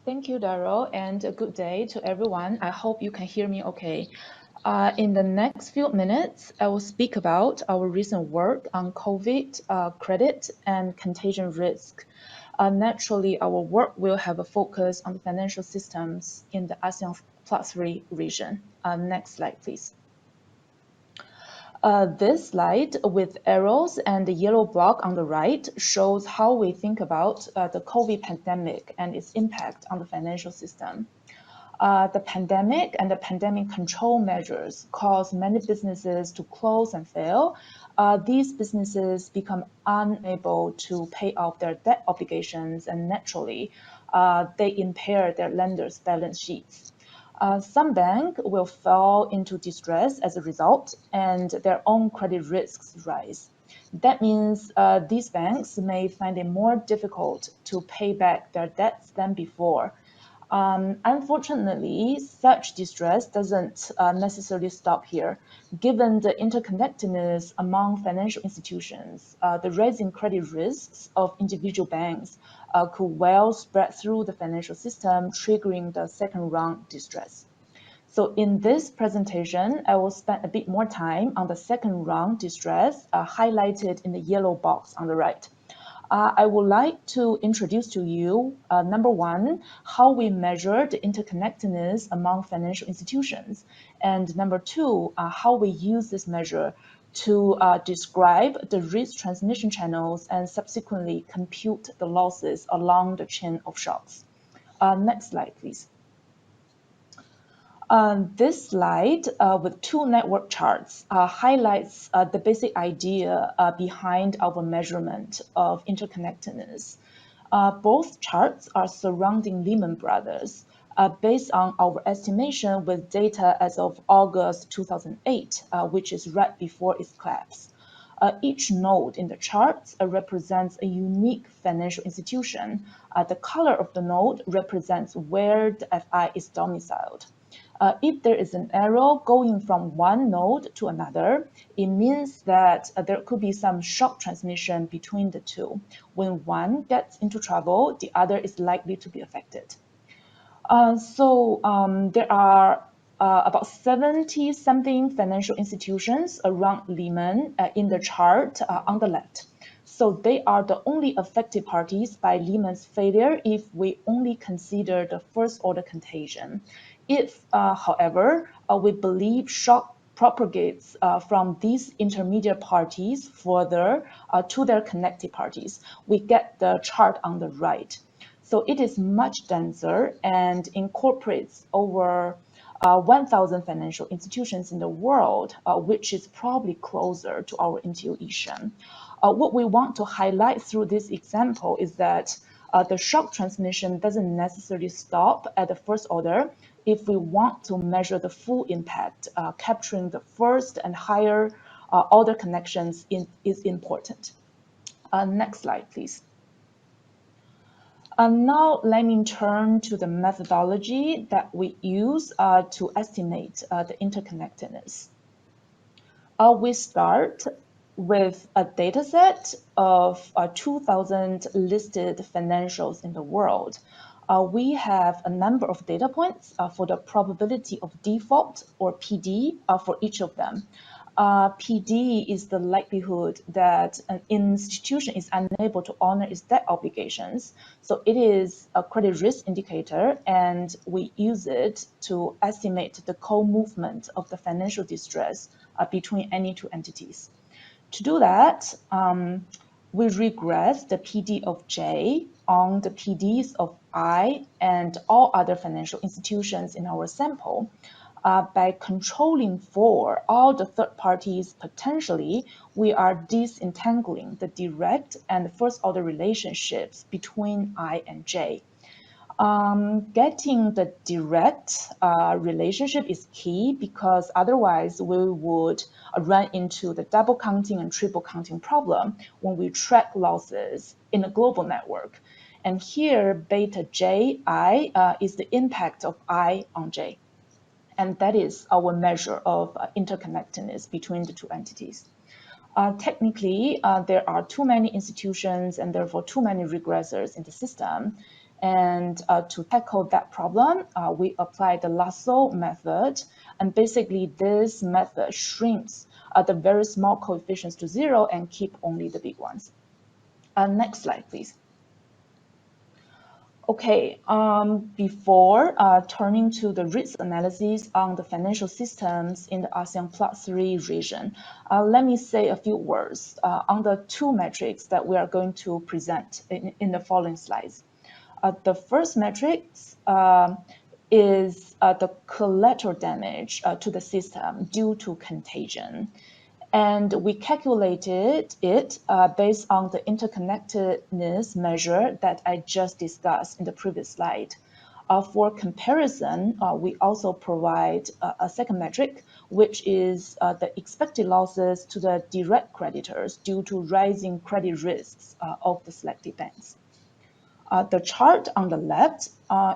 Thank you, Daryl, and a good day to everyone. I hope you can hear me okay. In the next few minutes, I will speak about our recent work on COVID, credit, and contagion risk. Naturally, our work will have a focus on the financial systems in the ASEAN+3 region. Next slide, please. This slide with arrows and the yellow block on the right shows how we think about the COVID pandemic and its impact on the financial system. The pandemic and the pandemic control measures caused many businesses to close and fail. These businesses become unable to pay off their debt obligations, and naturally, they impair their lenders' balance sheets. Some banks will fall into distress as a result, and their own credit risks rise. That means these banks may find it more difficult to pay back their debts than before. Unfortunately, such distress doesn't necessarily stop here. Given the interconnectedness among financial institutions, the rising credit risks of individual banks could well spread through the financial system, triggering the second round distress. So in this presentation, I will spend a bit more time on the second round distress highlighted in the yellow box on the right. I would like to introduce to you, number one, how we measure the interconnectedness among financial institutions, and number two, how we use this measure to describe the risk transmission channels and subsequently compute the losses along the chain of shocks. Next slide, please. This slide with two network charts highlights the basic idea behind our measurement of interconnectedness. Both charts are surrounding Lehman Brothers based on our estimation with data as of August 2008, which is right before its collapse. Each node in the charts represents a unique financial institution. The color of the node represents where the FI is domiciled. If there is an arrow going from one node to another, it means that there could be some shock transmission between the two. When one gets into trouble, the other is likely to be affected. There are about 70-something financial institutions around Lehman in the chart on the left. So they are the only affected parties by Lehman's failure if we only consider the first order contagion. If, however, we believe shock propagates from these intermediate parties further to their connected parties, we get the chart on the right. So it is much denser and incorporates over 1,000 financial institutions in the world, which is probably closer to our intuition. What we want to highlight through this example is that the shock transmission doesn't necessarily stop at the first order. If we want to measure the full impact, capturing the first and higher order connections is important. Next slide, please. Now let me turn to the methodology that we use to estimate the interconnectedness. We start with a data set of 2,000 listed financials in the world. We have a number of data points for the probability of default, or PD, for each of them. PD is the likelihood that an institution is unable to honor its debt obligations. So it is a credit risk indicator, and we use it to estimate the co-movement of the financial distress between any two entities. To do that, we regress the PD of J on the PDs of I and all other financial institutions in our sample. By controlling for all the third parties potentially, we are disentangling the direct and first order relationships between I and J. Getting the direct relationship is key, because otherwise we would run into the double counting and triple counting problem when we track losses in a global network. And here, beta Ji is the impact of I on J. And that is our measure of interconnectedness between the two entities. Technically, there are too many institutions and therefore too many regressors in the system. And to tackle that problem, we apply the lasso method. And basically, this method shrinks the very small coefficients to zero and keep only the big ones. Next slide, please. Okay, before turning to the risk analysis on the financial systems in the ASEAN+3 region, let me say a few words on the two metrics that we are going to present in the following slides. The first metric is the collateral damage to the system due to contagion. And we calculated it based on the interconnectedness measure that I just discussed in the previous slide. For comparison, we also provide a second metric, which is the expected losses to the direct creditors due to rising credit risks of the selected banks. The chart on the left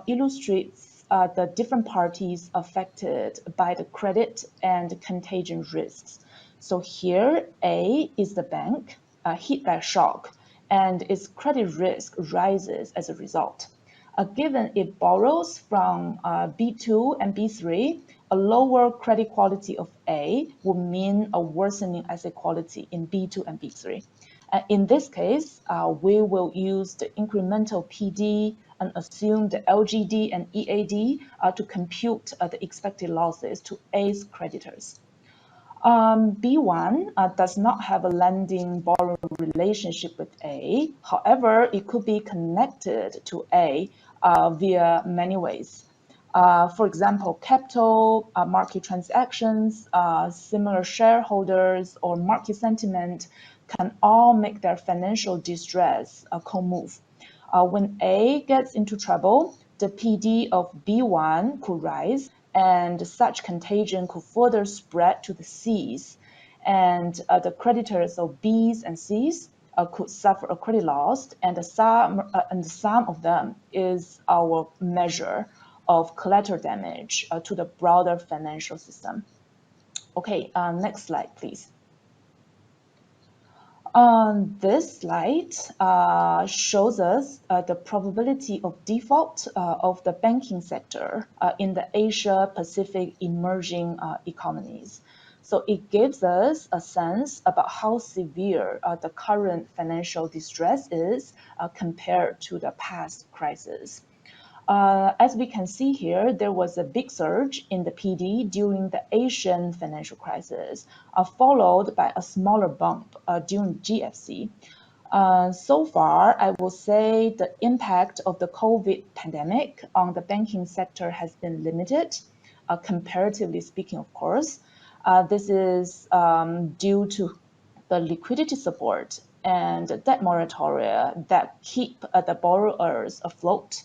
illustrates the different parties affected by the credit and contagion risks. So here, A is the bank hit by shock, and its credit risk rises as a result. Given it borrows from B2 and B3, a lower credit quality of A would mean a worsening asset quality in B2 and B3. In this case, we will use the incremental PD and assume the LGD and EAD to compute the expected losses to A's creditors. B1 does not have a lending borrowing relationship with A. However, it could be connected to A via many ways. For example, capital, market transactions, similar shareholders, or market sentiment can all make their financial distress co-move. When A gets into trouble, the PD of B1 could rise, and such contagion could further spread to the Cs. And the creditors of Bs and Cs could suffer a credit loss, and the sum of them is our measure of collateral damage to the broader financial system. Okay, next slide, please. This slide shows us the probability of default of the banking sector in the Asia-Pacific emerging economies. So it gives us a sense about how severe the current financial distress is compared to the past crisis. As we can see here, there was a big surge in the PD during the Asian financial crisis, followed by a smaller bump during GFC. So far, I will say the impact of the COVID pandemic on the banking sector has been limited, comparatively speaking, of course. This is due to the liquidity support and debt moratoria that keep the borrowers afloat.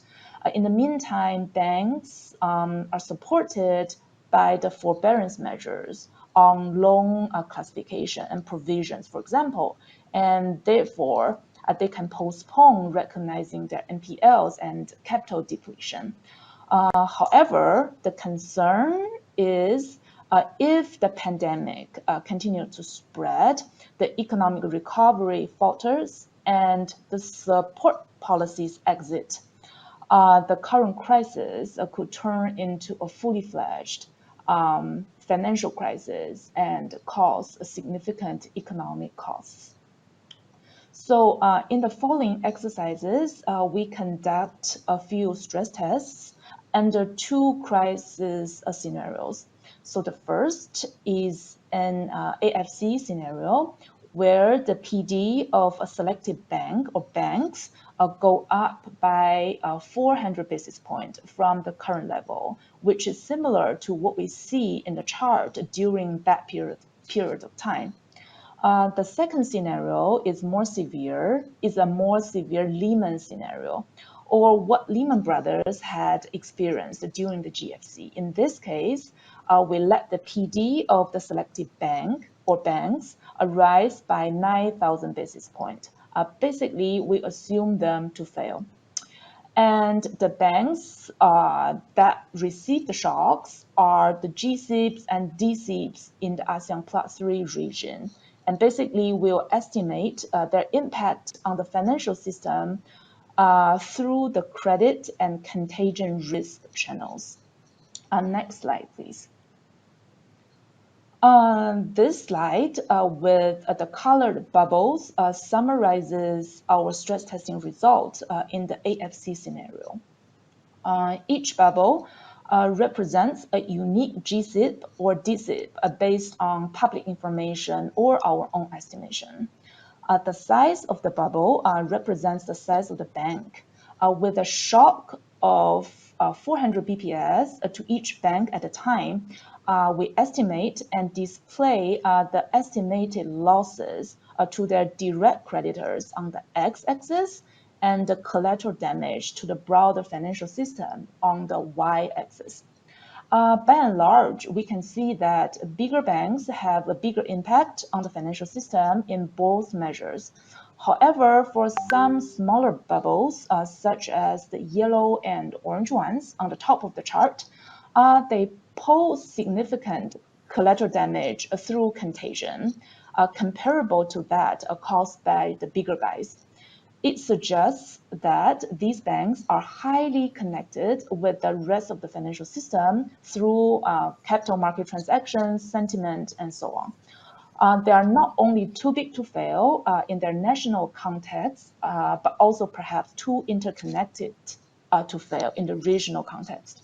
In the meantime, banks are supported by the forbearance measures on loan classification and provisions, for example, and therefore they can postpone recognizing their NPLs and capital depletion. However, the concern is if the pandemic continues to spread, the economic recovery falters, and the support policies exit, the current crisis could turn into a fully fledged financial crisis and cause significant economic costs. So in the following exercises, we conduct a few stress tests under two crisis scenarios. So the first is an AFC scenario where the PD of a selected bank or banks go up by 400 basis points from the current level, which is similar to what we see in the chart during that period of time. The second scenario is a more severe Lehman scenario, or what Lehman Brothers had experienced during the GFC. In this case, we let the PD of the selected bank or banks rise by 9,000 basis points. Basically, we assume them to fail. And the banks that receive the shocks are the GSIBs and DSIBs in the ASEAN+3 region. And basically, we'll estimate their impact on the financial system through the credit and contagion risk channels. Next slide, please. This slide with the colored bubbles summarizes our stress testing result in the AFC scenario. Each bubble represents a unique GSIP or DSIP based on public information or our own estimation. The size of the bubble represents the size of the bank, with a shock of 400 BPS to each bank at a time. We estimate and display the estimated losses to their direct creditors on the x-axis and the collateral damage to the broader financial system on the y-axis. By and large, we can see that bigger banks have a bigger impact on the financial system in both measures. However, for some smaller bubbles, such as the yellow and orange ones on the top of the chart, they pose significant collateral damage through contagion, comparable to that caused by the bigger guys. It suggests that these banks are highly connected with the rest of the financial system through capital market transactions, sentiment, and so on. They are not only too big to fail in their national context, but also perhaps too interconnected to fail in the regional context.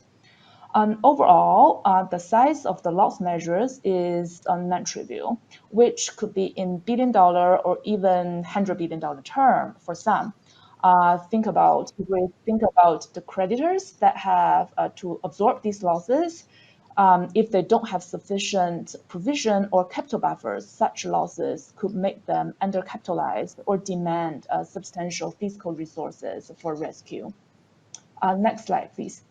Overall, the size of the loss measures is non-trivial, which could be in billion-dollar or even $100 billion term for some. If we think about the creditors that have to absorb these losses, if they don't have sufficient provision or capital buffers, such losses could make them undercapitalized or demand substantial fiscal resources for rescue. Next slide, please.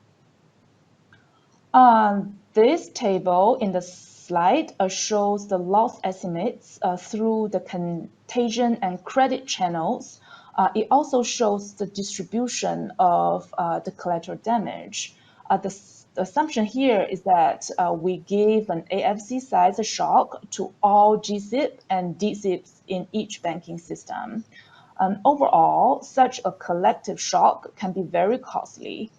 This table in the slide shows the loss estimates through the contagion and credit channels. It also shows the distribution of the collateral damage. The assumption here is that we give an AFC size shock to all GSIP and DSIPs in each banking system. Overall, such a collective shock can be very costly,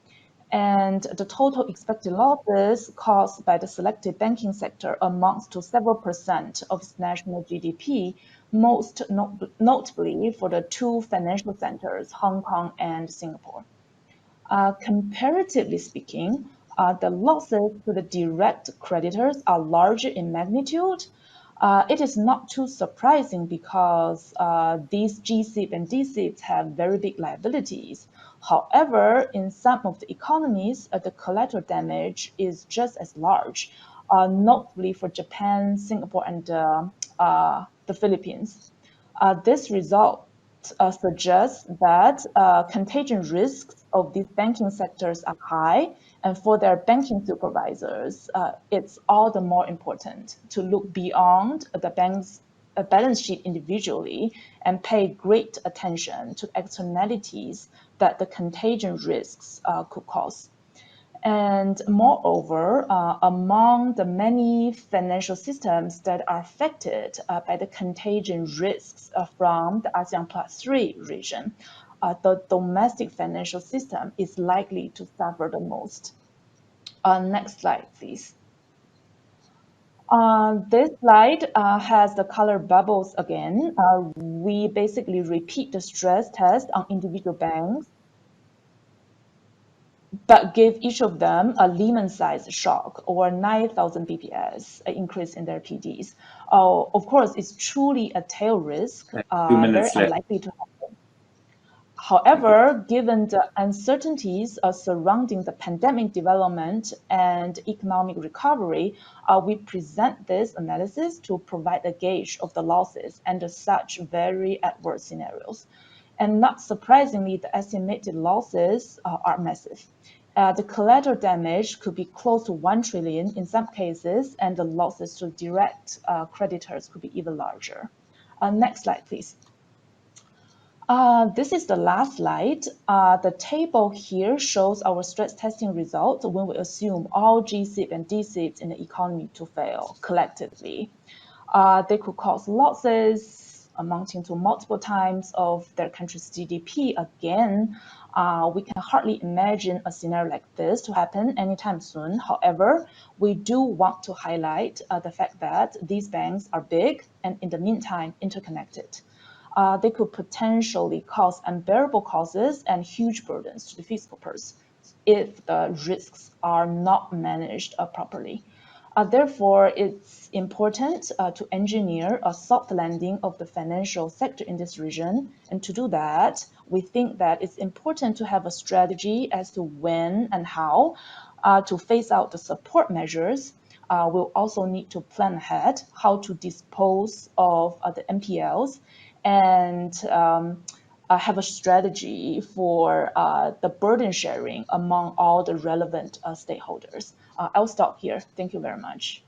and the total expected losses caused by the selected banking sector amounts to several percent of its national GDP, most notably for the two financial centers, Hong Kong and Singapore. Comparatively speaking, the losses to the direct creditors are larger in magnitude. It is not too surprising because these GSIP and DSIPs have very big liabilities. However, in some of the economies, the collateral damage is just as large, notably for Japan, Singapore, and the Philippines. This result suggests that contagion risks of these banking sectors are high, and for their banking supervisors, it's all the more important to look beyond the bank's balance sheet individually and pay great attention to externalities that the contagion risks could cause. And moreover, among the many financial systems that are affected by the contagion risks from the ASEAN+3 region, the domestic financial system is likely to suffer the most. Next slide, please. This slide has the color bubbles again. We basically repeat the stress test on individual banks, but give each of them a Lehman-sized shock or 9,000 BPS increase in their PDs. Of course, it's truly a tail risk, very unlikely to happen. However, given the uncertainties surrounding the pandemic development and economic recovery, we present this analysis to provide a gauge of the losses under such very adverse scenarios. And not surprisingly, the estimated losses are massive. The collateral damage could be close to 1 trillion in some cases, and the losses to direct creditors could be even larger. Next slide, please. This is the last slide. The table here shows our stress testing results when we assume all GSIP and DSIPs in the economy to fail collectively. They could cause losses amounting to multiple times of their country's GDP, again, we can hardly imagine a scenario like this to happen anytime soon. However, we do want to highlight the fact that these banks are big and in the meantime interconnected. They could potentially cause unbearable causes and huge burdens to the fiscal purse if the risks are not managed properly. Therefore, it's important to engineer a soft landing of the financial sector in this region. And to do that, we think that it's important to have a strategy as to when and how to phase out the support measures. We'll also need to plan ahead how to dispose of the NPLs and have a strategy for the burden sharing among all the relevant stakeholders. I'll stop here. Thank you very much.